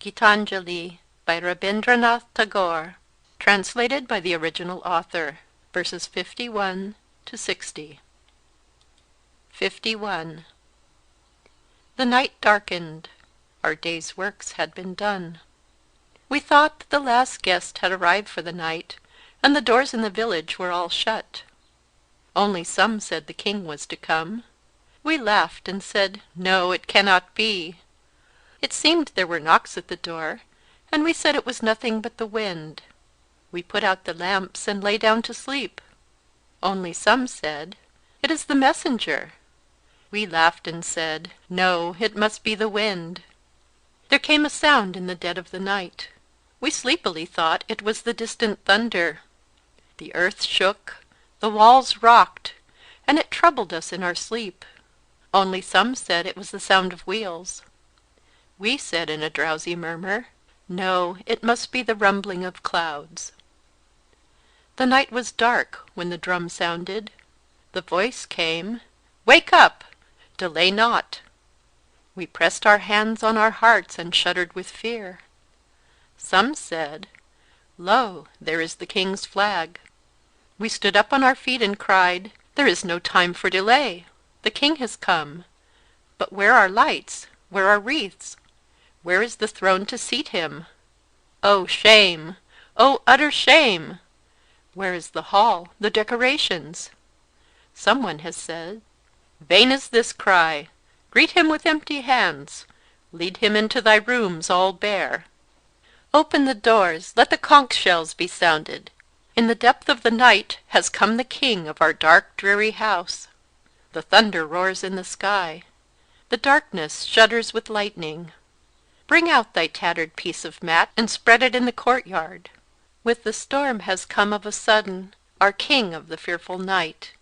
Gitanjali by Rabindranath Tagore, translated by the original author, verses 51 to 60. 51. The night darkened. Our day's works had been done. We thought that the last guest had arrived for the night, and the doors in the village were all shut. Only some said the king was to come. We laughed and said, "No, it cannot be." It seemed there were knocks at the door, and we said it was nothing but the wind. We put out the lamps and lay down to sleep. Only some said, "It is the messenger." We laughed and said, "No, it must be the wind." There came a sound in the dead of the night. We sleepily thought it was the distant thunder. The earth shook, the walls rocked, and it troubled us in our sleep. Only some said it was the sound of wheels. We said in a drowsy murmur, "No, it must be the rumbling of clouds." The night was dark when the drum sounded. The voice came, "Wake up! Delay not!" We pressed our hands on our hearts and shuddered with fear. Some said, "Lo, there is the king's flag." We stood up on our feet and cried, "There is no time for delay. The king has come. But where are lights? Where are wreaths? Where is the throne to seat him? Oh, shame! Oh, utter shame! Where is the hall, the decorations?" Someone has said, "Vain is this cry. Greet him with empty hands. Lead him into thy rooms all bare. Open the doors, let the conch shells be sounded. In the depth of the night has come the king of our dark, dreary house. The thunder roars in the sky. The darkness shudders with lightning. Bring out thy tattered piece of mat and spread it in the courtyard. With the storm has come of a sudden our king of the fearful night."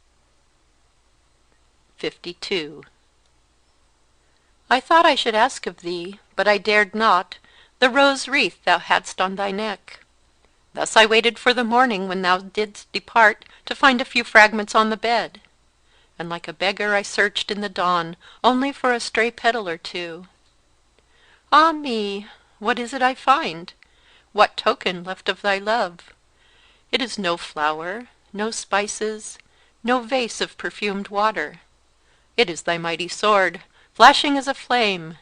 52. I thought I should ask of thee, but I dared not, the rose wreath thou hadst on thy neck. Thus I waited for the morning when thou didst depart to find a few fragments on the bed. And like a beggar I searched in the dawn only for a stray petal or two. Ah me! What is it I find? What token left of thy love? It is no flower, no spices, no vase of perfumed water. It is thy mighty sword, flashing as a flame,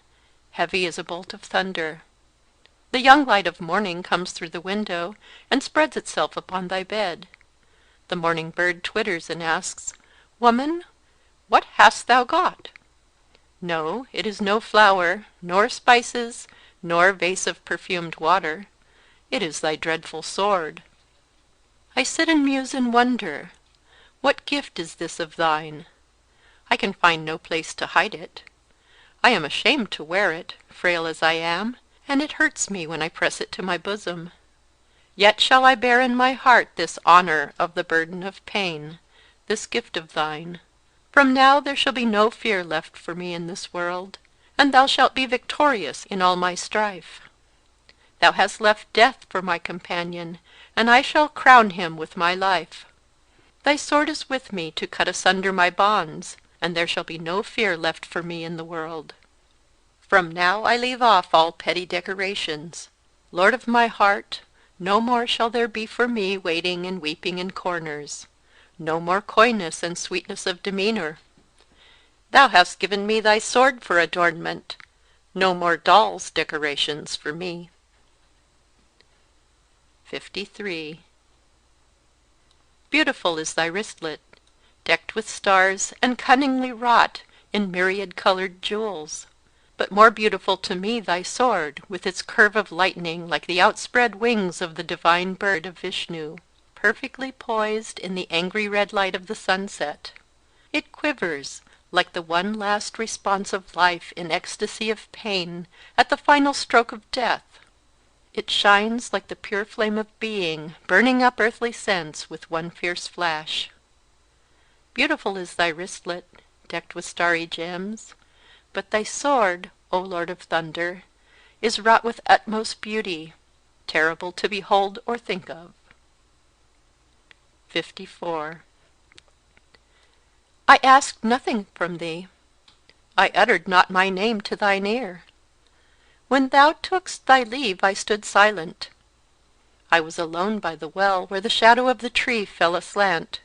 heavy as a bolt of thunder. The young light of morning comes through the window and spreads itself upon thy bed. The morning bird twitters and asks, "Woman, what hast thou got?" No, it is no flower, nor spices, nor vase of perfumed water. It is thy dreadful sword. I sit and muse and wonder, what gift is this of thine? I can find no place to hide it. I am ashamed to wear it, frail as I am, and it hurts me when I press it to my bosom. Yet shall I bear in my heart this honor of the burden of pain, this gift of thine. From now there shall be no fear left for me in this world, and thou shalt be victorious in all my strife. Thou hast left death for my companion, and I shall crown him with my life. Thy sword is with me to cut asunder my bonds, and there shall be no fear left for me in the world. From now I leave off all petty decorations. Lord of my heart, no more shall there be for me waiting and weeping in corners. No more coyness and sweetness of demeanor. Thou hast given me thy sword for adornment. No more dolls' decorations for me. 53. Beautiful is thy wristlet, decked with stars and cunningly wrought in myriad-colored jewels. But more beautiful to me thy sword, with its curve of lightning like the outspread wings of the divine bird of Vishnu, perfectly poised in the angry red light of the sunset. It quivers like the one last response of life in ecstasy of pain at the final stroke of death. It shines like the pure flame of being, burning up earthly sense with one fierce flash. Beautiful is thy wristlet, decked with starry gems, but thy sword, O Lord of Thunder, is wrought with utmost beauty, terrible to behold or think of. 54. I asked nothing from thee. I uttered not my name to thine ear. When thou took'st thy leave I stood silent. I was alone by the well where the shadow of the tree fell aslant,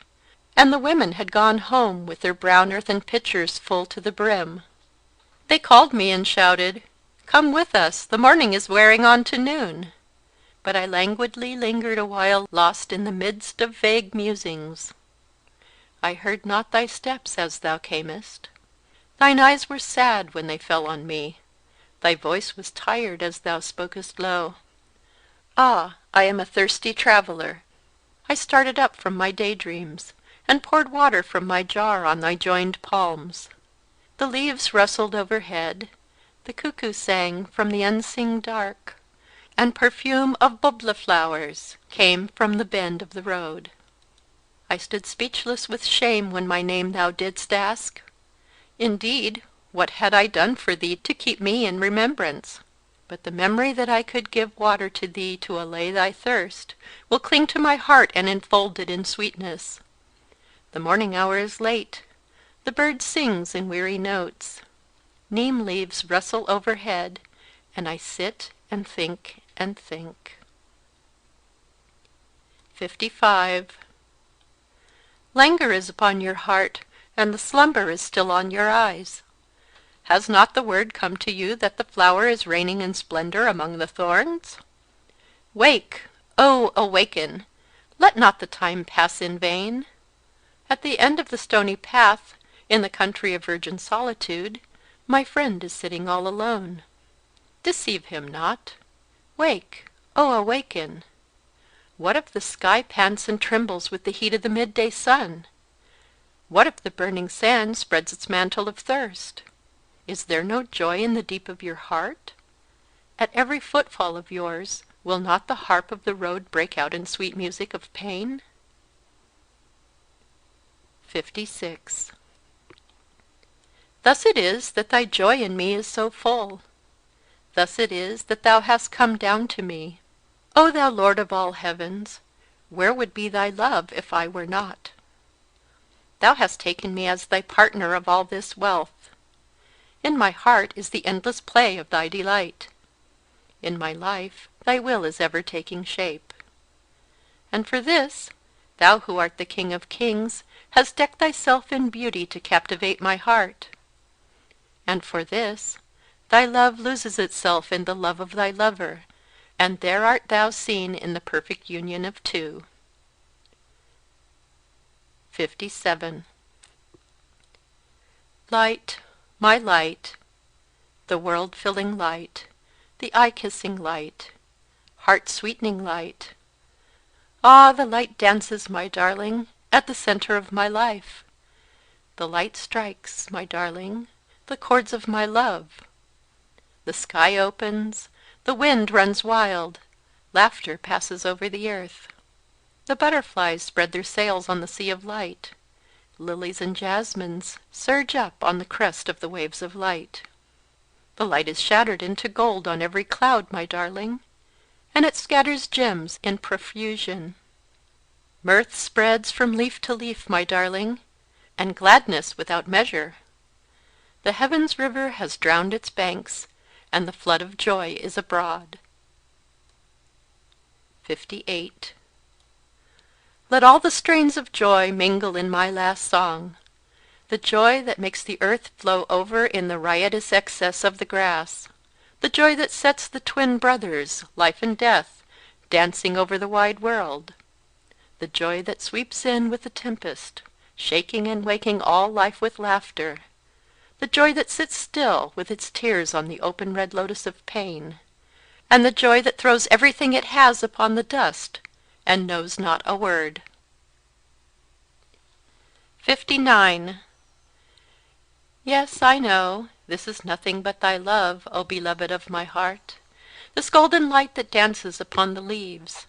and the women had gone home with their brown earthen pitchers full to the brim. They called me and shouted, "Come with us, the morning is wearing on to noon." But I languidly lingered awhile, lost in the midst of vague musings. I heard not thy steps as thou camest. Thine eyes were sad when they fell on me. Thy voice was tired as thou spokest low. Ah, I am a thirsty traveller. I started up from my daydreams, and poured water from my jar on thy joined palms. The leaves rustled overhead, the cuckoo sang from the unseen dark, and perfume of bubla flowers came from the bend of the road. I stood speechless with shame when my name thou didst ask. Indeed, what had I done for thee to keep me in remembrance? But the memory that I could give water to thee to allay thy thirst will cling to my heart and enfold it in sweetness. The morning hour is late. The bird sings in weary notes. Neem leaves rustle overhead, and I sit and think and think. 55. Languor is upon your heart, and the slumber is still on your eyes. Has not the word come to you that the flower is reigning in splendor among the thorns? Wake, oh, awaken! Let not the time pass in vain. At the end of the stony path, in the country of virgin solitude, my friend is sitting all alone. Deceive him not. Wake, oh, awaken! What if the sky pants and trembles with the heat of the midday sun? What if the burning sand spreads its mantle of thirst? Is there no joy in the deep of your heart? At every footfall of yours, will not the harp of the road break out in sweet music of pain? 56. Thus it is that thy joy in me is so full. Thus it is that thou hast come down to me. O thou Lord of all heavens, where would be thy love if I were not? Thou hast taken me as thy partner of all this wealth. In my heart is the endless play of thy delight. In my life thy will is ever taking shape. And for this, thou who art the King of kings, hast decked thyself in beauty to captivate my heart. And for this, thy love loses itself in the love of thy lover, and there art thou seen in the perfect union of two. 57. Light, my light, the world-filling light, the eye-kissing light, heart-sweetening light. Ah, the light dances, my darling, at the center of my life. The light strikes, my darling, the chords of my love. The sky opens, the wind runs wild, laughter passes over the earth. The butterflies spread their sails on the sea of light. Lilies and jasmines surge up on the crest of the waves of light. The light is shattered into gold on every cloud, my darling, and it scatters gems in profusion. Mirth spreads from leaf to leaf, my darling, and gladness without measure. The heaven's river has drowned its banks, and the flood of joy is abroad. 58. Let all the strains of joy mingle in my last song, the joy that makes the earth flow over in the riotous excess of the grass, the joy that sets the twin brothers, life and death, dancing over the wide world, the joy that sweeps in with the tempest, shaking and waking all life with laughter, the joy that sits still with its tears on the open red lotus of pain, and the joy that throws everything it has upon the dust and knows not a word. 59. Yes, I know, this is nothing but thy love, O beloved of my heart, this golden light that dances upon the leaves,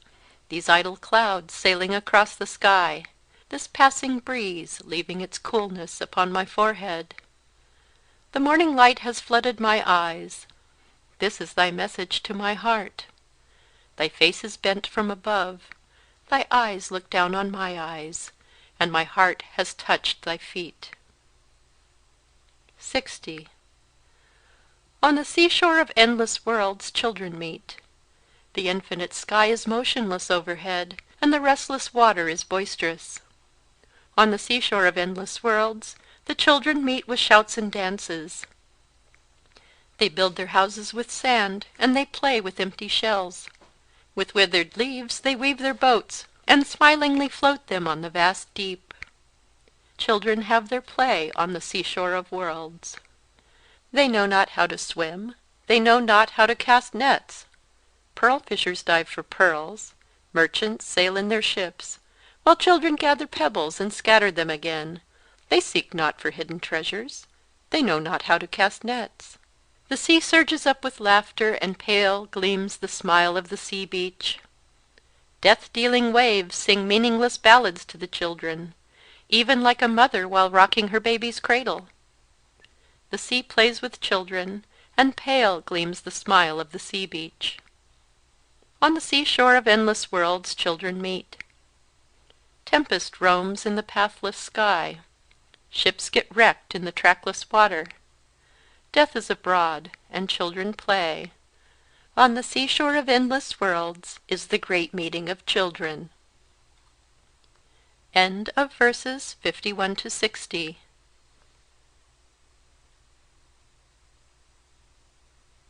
these idle clouds sailing across the sky, this passing breeze leaving its coolness upon my forehead. The morning light has flooded my eyes. This is thy message to my heart. Thy face is bent from above, thy eyes look down on my eyes, and my heart has touched thy feet. 60. On the seashore of endless worlds children meet. The infinite sky is motionless overhead, and the restless water is boisterous. On the seashore of endless worlds the children meet with shouts and dances. They build their houses with sand, and they play with empty shells. With withered leaves they weave their boats, and smilingly float them on the vast deep. Children have their play on the seashore of worlds. They know not how to swim, they know not how to cast nets. Pearl fishers dive for pearls, merchants sail in their ships, while children gather pebbles and scatter them again. They seek not for hidden treasures, they know not how to cast nets. The sea surges up with laughter, and pale gleams the smile of the sea beach. Death-dealing waves sing meaningless ballads to the children, even like a mother while rocking her baby's cradle. The sea plays with children, and pale gleams the smile of the sea beach. On the seashore of endless worlds children meet. Tempest roams in the pathless sky. Ships get wrecked in the trackless water. Death is abroad, and children play. On the seashore of endless worlds is the great meeting of children. End of verses 51 to 60.